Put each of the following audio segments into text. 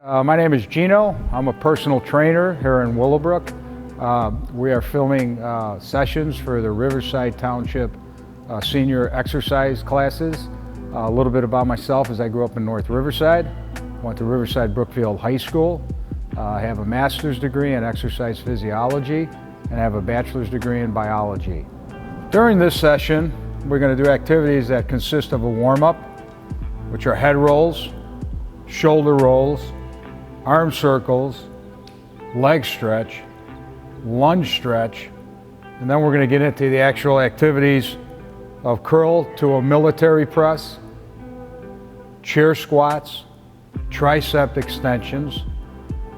My name is Geno. I'm a personal trainer here in Willowbrook. We are filming sessions for the Riverside Township senior exercise classes. A little bit about myself is I grew up in North Riverside, went to Riverside Brookfield High School. I have a master's degree in exercise physiology and I have a bachelor's degree in biology. During this session, we're going to do activities that consist of a warm-up, which are head rolls, shoulder rolls, arm circles, leg stretch, lunge stretch, and then we're going to get into the actual activities of curl to a military press, chair squats, tricep extensions,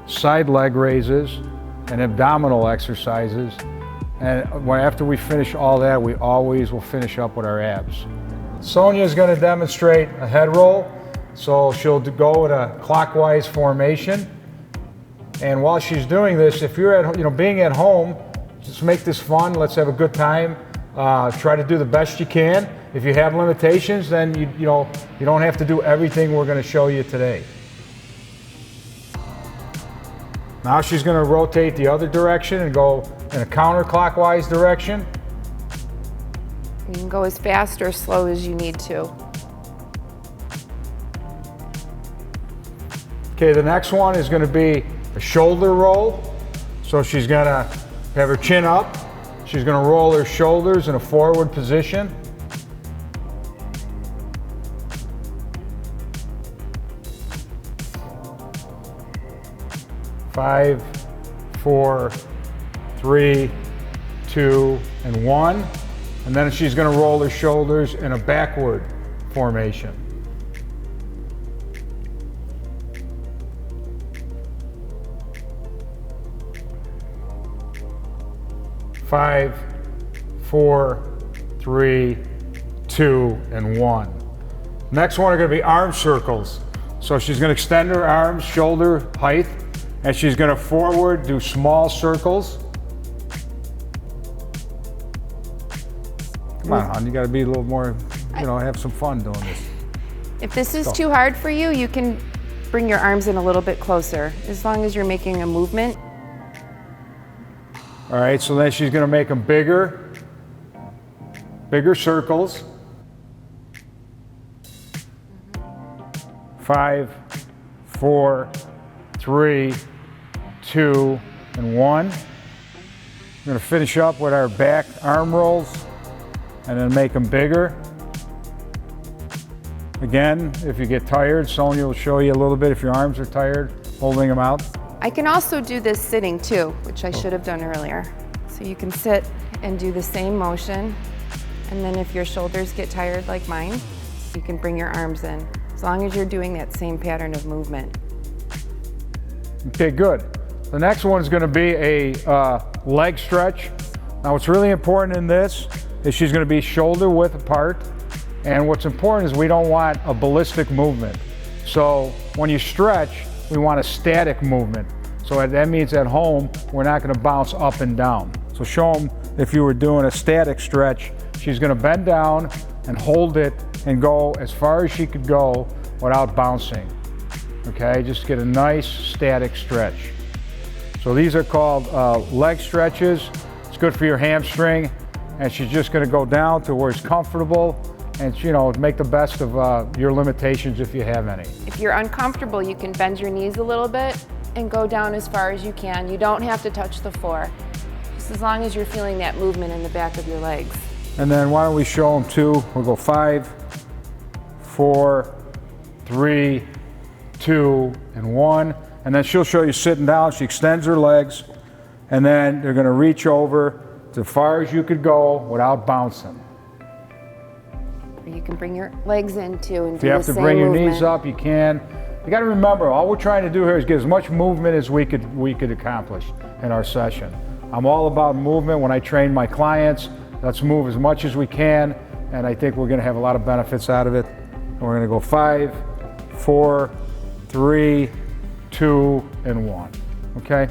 side leg raises, and abdominal exercises. And after we finish all that, we always will finish up with our abs. Sonja is going to demonstrate a head roll. So she'll go in a clockwise formation. And while she's doing this, if you're being at home, just make this fun. Let's have a good time. Try to do the best you can. If you have limitations, then you don't have to do everything we're going to show you today. Now she's going to rotate the other direction and go in a counterclockwise direction. You can go as fast or slow as you need to. Okay, the next one is going to be a shoulder roll. So she's going to have her chin up. She's going to roll her shoulders in a forward position. Five, 4, 3, 2, and 1. And then she's going to roll her shoulders in a backward formation. 5, 4, 3, 2, and 1. Next one are going to be arm circles. So she's going to extend her arms shoulder height, and she's going to forward do small circles. Come on, hon, you got to be a little more, have some fun doing this. If this is too hard for you, you can bring your arms in a little bit closer, as long as you're making a movement. All right, so then she's going to make them bigger circles. 5, 4, 3, 2, and 1. We're going to finish up with our back arm rolls and then make them bigger. Again, if you get tired, Sonja will show you a little bit if your arms are tired, holding them out. I can also do this sitting too, which I should have done earlier. So you can sit and do the same motion, and then if your shoulders get tired like mine, you can bring your arms in, as long as you're doing that same pattern of movement. Okay, good. The next one is going to be a leg stretch. Now what's really important in this is she's going to be shoulder width apart, and what's important is we don't want a ballistic movement. So when you stretch, we want a static movement. So that means at home, we're not going to bounce up and down. So show them if you were doing a static stretch, she's going to bend down and hold it and go as far as she could go without bouncing. Okay, just get a nice static stretch. So these are called leg stretches. It's good for your hamstring, and she's just going to go down to where it's comfortable and make the best of your limitations if you have any. If you're uncomfortable, you can bend your knees a little bit and go down as far as you can. You don't have to touch the floor, just as long as you're feeling that movement in the back of your legs. And then why don't we show them two? We'll go 5, 4, 3, 2, and 1. And then she'll show you sitting down. She extends her legs, and then they're going to reach over as far as you could go without bouncing. You can bring your legs in too and do the same movement. If you have to bring your knees up, you can. You got to remember, all we're trying to do here is get as much movement as we could accomplish in our session. I'm all about movement. When I train my clients, let's move as much as we can, and I think we're going to have a lot of benefits out of it. And we're going to go 5, 4, 3, 2, and 1. Okay?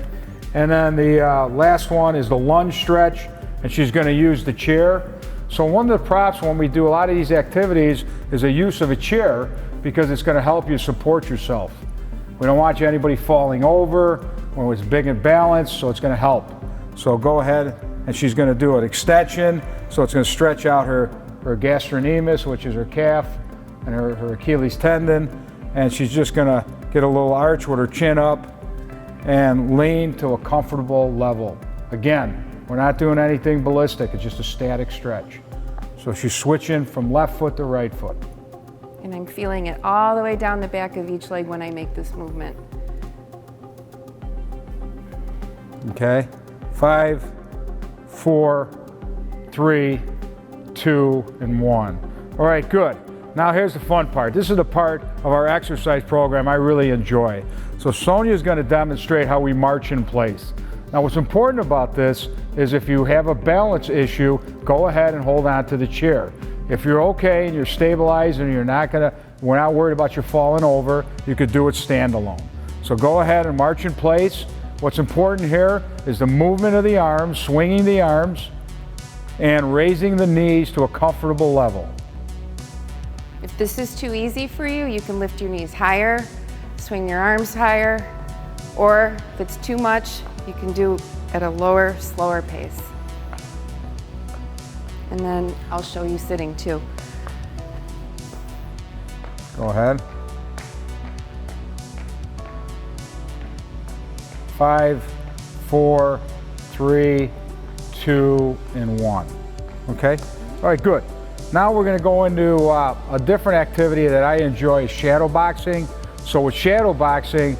And then the last one is the lunge stretch, and she's going to use the chair. So one of the props when we do a lot of these activities is a use of a chair, because it's going to help you support yourself. We don't want anybody falling over when it's big and balanced, so it's going to help. So go ahead, and she's going to do an extension, so it's going to stretch out her gastrocnemius, which is her calf, and her Achilles tendon, and she's just going to get a little arch with her chin up and lean to a comfortable level. Again, we're not doing anything ballistic, it's just a static stretch. So she's switching from left foot to right foot. And I'm feeling it all the way down the back of each leg when I make this movement. Okay, 5, 4, 3, 2, and 1. All right, good. Now here's the fun part. This is the part of our exercise program I really enjoy. So Sonja is going to demonstrate how we march in place. Now what's important about this is if you have a balance issue, go ahead and hold on to the chair. If you're okay and you're stabilized and we're not worried about you falling over, you could do it standalone. So go ahead and march in place. What's important here is the movement of the arms, swinging the arms, and raising the knees to a comfortable level. If this is too easy for you, you can lift your knees higher, swing your arms higher, or if it's too much, you can do at a lower, slower pace. And then I'll show you sitting too. Go ahead. 5, 4, 3, 2, and 1. Okay? All right, good. Now we're going to go into a different activity that I enjoy, shadow boxing. So with shadow boxing,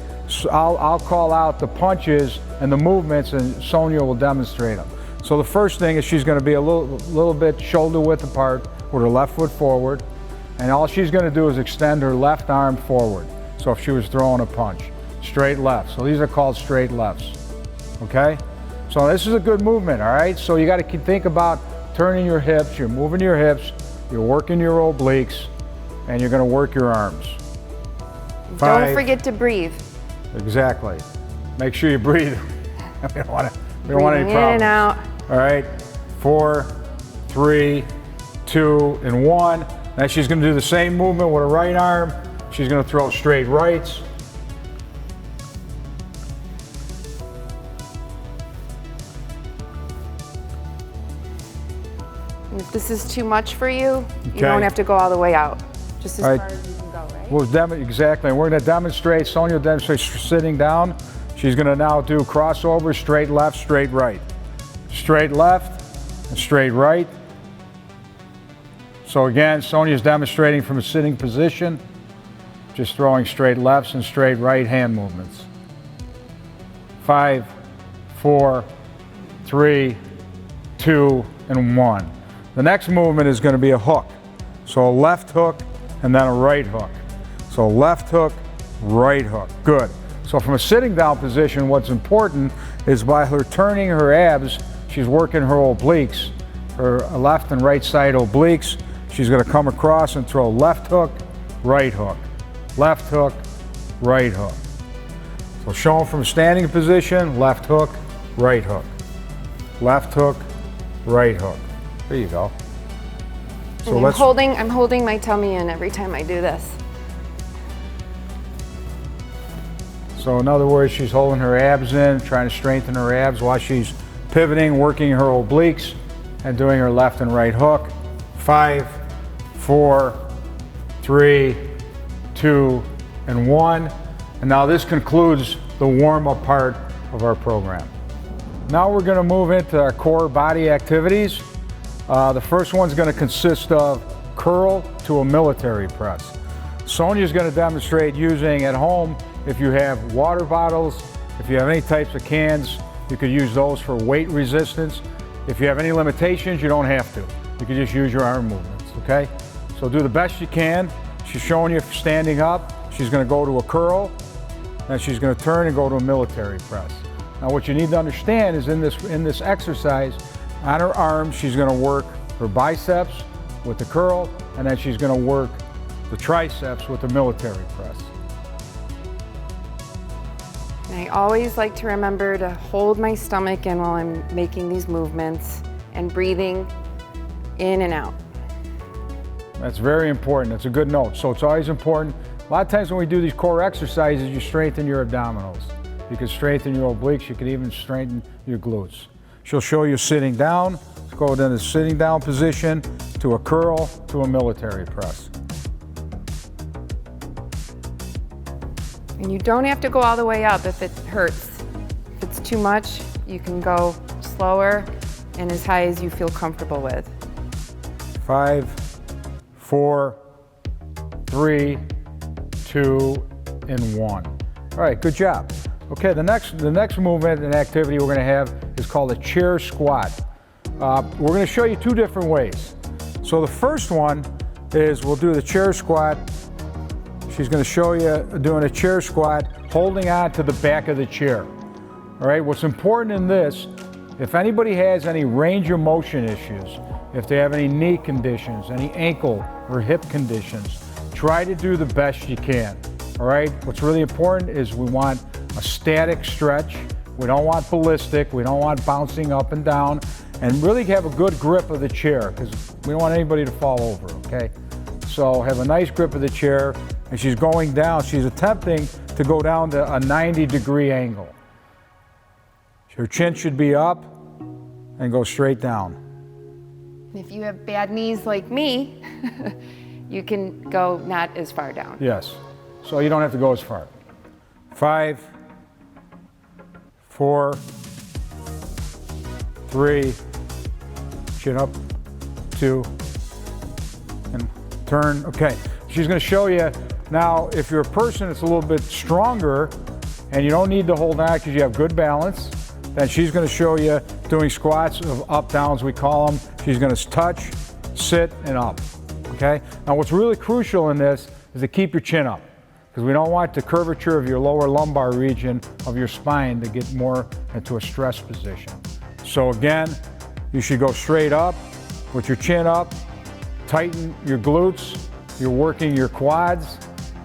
I'll call out the punches and the movements, and Sonja will demonstrate them. So the first thing is she's going to be a little bit shoulder width apart with her left foot forward, and all she's going to do is extend her left arm forward. So if she was throwing a punch, straight left. So these are called straight lefts. Okay? So this is a good movement, all right? So you got to think about turning your hips, you're moving your hips, you're working your obliques, and you're going to work your arms. 5. Don't forget to breathe. Exactly. Make sure you breathe. We don't want any problems. In and out. All right. 4, 3, 2, and 1. Now she's going to do the same movement with her right arm. She's going to throw straight rights. And if this is too much for you, you don't have to go all the way out. Just as far as you can go, right? Exactly. And we're going to demonstrate, Sonja will demonstrate sitting down. She's going to now do crossover, straight left, straight right. Straight left and straight right. So again, Sonja is demonstrating from a sitting position, just throwing straight lefts and straight right hand movements. 5, 4, 3, 2, and 1. The next movement is going to be a hook. So a left hook and then a right hook. So left hook, right hook. Good. So from a sitting down position, what's important is by her turning her abs, she's working her obliques, her left and right side obliques. She's going to come across and throw left hook, right hook, left hook, right hook. So showing from standing position, left hook, right hook, left hook, right hook. There you go. So I'm holding my tummy in every time I do this. So in other words, she's holding her abs in, trying to strengthen her abs while she's pivoting, working her obliques, and doing her left and right hook. 5, 4, 3, 2, and 1. And now this concludes the warm-up part of our program. Now we're going to move into our core body activities. The first one's going to consist of curl to a military press. Sonja is going to demonstrate using at home, if you have water bottles, if you have any types of cans, you could use those for weight resistance. If you have any limitations, you don't have to. You can just use your arm movements, okay? So do the best you can. She's showing you standing up. She's going to go to a curl, then she's going to turn and go to a military press. Now what you need to understand is in this exercise, on her arms, she's going to work her biceps with the curl, and then she's going to work the triceps with the military press. And I always like to remember to hold my stomach in while I'm making these movements and breathing in and out. That's very important. That's a good note. So it's always important A lot of times when we do these core exercises, you strengthen your abdominals. You can strengthen your obliques, you can even strengthen your glutes. She'll show you sitting down. Let's go into the sitting down position, to a curl, to a military press. And you don't have to go all the way up if it hurts. If it's too much, you can go slower and as high as you feel comfortable with. 5, 4, 3, 2, and 1. All right, good job. Okay, the next movement and activity we're going to have is called a chair squat. We're going to show you two different ways. So the first one is we'll do the chair squat. She's going to show you doing a chair squat, holding on to the back of the chair. All right, what's important in this, if anybody has any range of motion issues, if they have any knee conditions, any ankle or hip conditions, try to do the best you can. All right, what's really important is we want a static stretch. We don't want ballistic. We don't want bouncing up and down. And really have a good grip of the chair because we don't want anybody to fall over, okay? So have a nice grip of the chair, and she's going down. She's attempting to go down to a 90-degree angle. Her chin should be up and go straight down. If you have bad knees like me, you can go not as far down. Yes, so you don't have to go as far. 5, 4, 3, chin up, 2, and turn. Okay, she's going to show you now. If you're a person that's a little bit stronger and you don't need to hold on because you have good balance, then she's going to show you doing squats of up downs, we call them. She's going to touch, sit, and up. Okay, now what's really crucial in this is to keep your chin up, because we don't want the curvature of your lower lumbar region of your spine to get more into a stress position. So again, you should go straight up with your chin up, tighten your glutes, you're working your quads,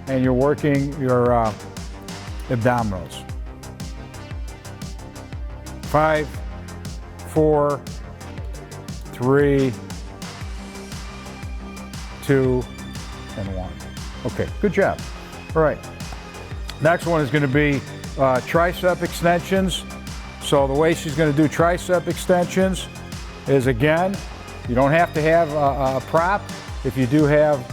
and you're working your abdominals. 5, 4, 3, 2, and 1. Okay, good job. All right, next one is going to be tricep extensions. So the way she's going to do tricep extensions is, again, you don't have to have a prop. If you do have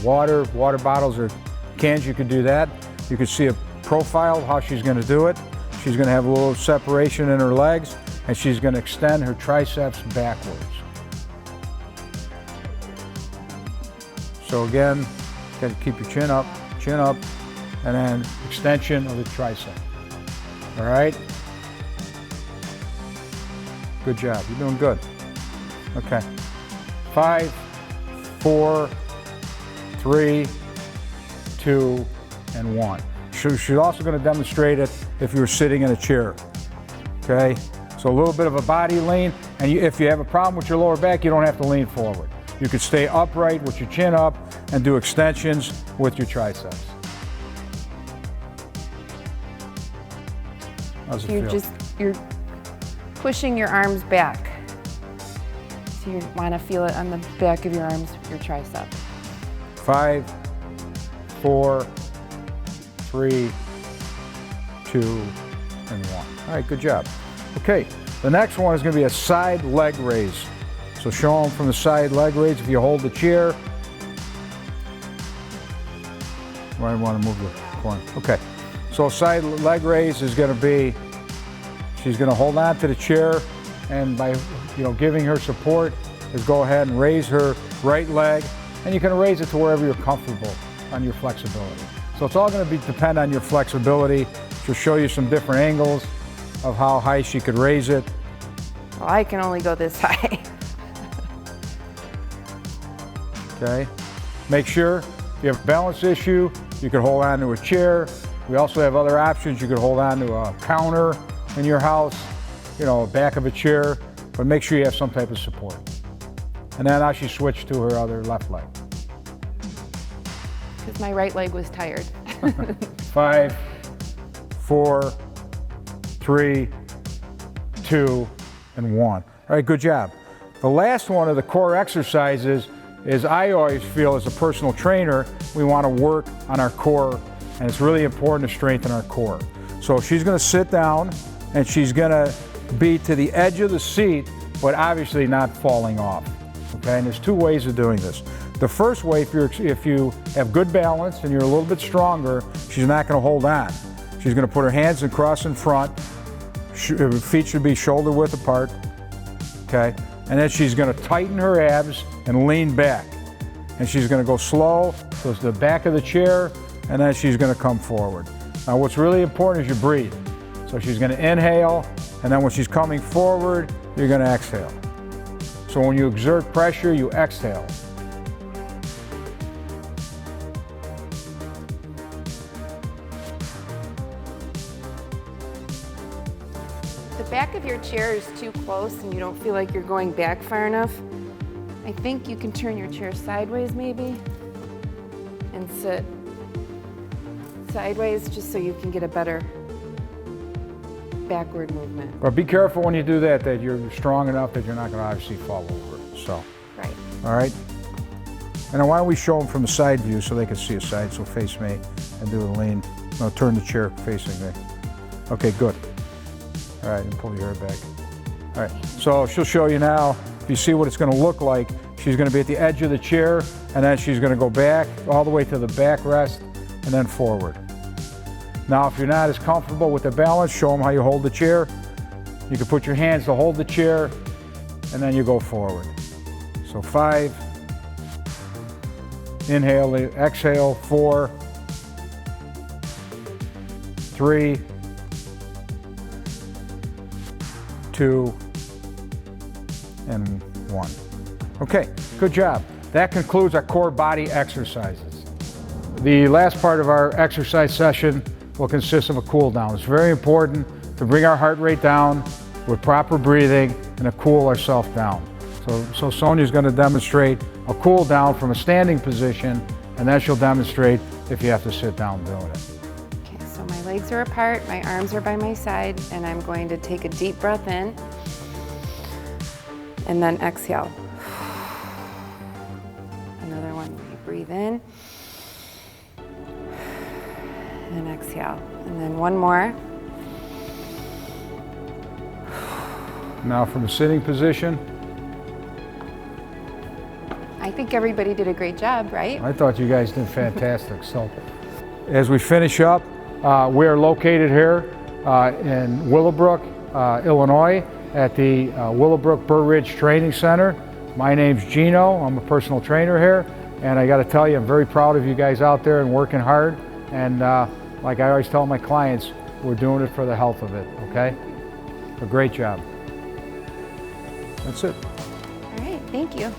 water bottles or cans, you can do that. You can see a profile of how she's going to do it. She's going to have a little separation in her legs, and she's going to extend her triceps backwards. So again, got to keep your chin up, and then extension of the tricep. All right? Good job, you're doing good. Okay. 5, 4, 3, 2, and 1. She's also going to demonstrate it if you're sitting in a chair. Okay? So a little bit of a body lean, and if you have a problem with your lower back, you don't have to lean forward. You can stay upright with your chin up and do extensions with your triceps. How's it feel? You're pushing your arms back. So you want to feel it on the back of your arms, your tricep. 5, 4, 3, 2, and 1. All right, good job. Okay, the next one is going to be a side leg raise. So show them from the side leg raise. If you hold the chair, you might want to move the corner. Okay, so side leg raise is going to be, she's going to hold on to the chair, and by giving her support, is go ahead and raise her right leg, and you can raise it to wherever you're comfortable on your flexibility. So it's all going to depend on your flexibility. She'll show you some different angles of how high she could raise it. Well, I can only go this high. Okay. Make sure if you have a balance issue, you can hold on to a chair. We also have other options. You could hold on to a counter in your house, back of a chair, but make sure you have some type of support. And then now she switched to her other left leg. Because my right leg was tired. 5, 4, 3, 2, and 1. All right, good job. The last one of the core exercises is I always feel as a personal trainer, we want to work on our core, and it's really important to strengthen our core. So she's going to sit down and she's going to be to the edge of the seat, but obviously not falling off. Okay, and there's two ways of doing this. The first way, if you have good balance and you're a little bit stronger, she's not going to hold on. She's going to put her hands across in front, feet should be shoulder width apart, okay? And then she's going to tighten her abs and lean back. And she's going to go slow, so it's the back of the chair, and then she's going to come forward. Now what's really important is you breathe. So she's going to inhale, and then when she's coming forward, you're going to exhale. So when you exert pressure, you exhale. The back of your chair is too close and you don't feel like you're going back far enough. I think you can turn your chair sideways maybe and sit sideways just so you can get a better backward movement. But be careful when you do that, that you're strong enough that you're not going to obviously fall over. So, right. All right. And then why don't we show them from the side view so they can see a side, so face me and do a lean. No, turn the chair facing me. Okay, good. All right, and pull your hair back. All right, so she'll show you now. If you see what it's going to look like, she's going to be at the edge of the chair, and then she's going to go back all the way to the backrest, and then forward. Now, if you're not as comfortable with the balance, show them how you hold the chair. You can put your hands to hold the chair, and then you go forward. So 5, inhale, exhale, 4, 3, 2, and 1. Okay, good job. That concludes our core body exercises. The last part of our exercise session will consist of a cool down. It's very important to bring our heart rate down with proper breathing and to cool ourselves down. So Sonja's going to demonstrate a cool down from a standing position, and then she'll demonstrate if you have to sit down doing it. Okay, so my legs are apart, my arms are by my side, and I'm going to take a deep breath in and then exhale. Another one, you breathe in and exhale. And then one more. Now from a sitting position. I think everybody did a great job, right? I thought you guys did fantastic. So as we finish up, we are located here in Willowbrook, Illinois at the Willowbrook Burr Ridge Training Center. My name's Geno. I'm a personal trainer here, and I got to tell you, I'm very proud of you guys out there and working hard. And like I always tell my clients, we're doing it for the health of it, okay? A great job. That's it. All right, thank you.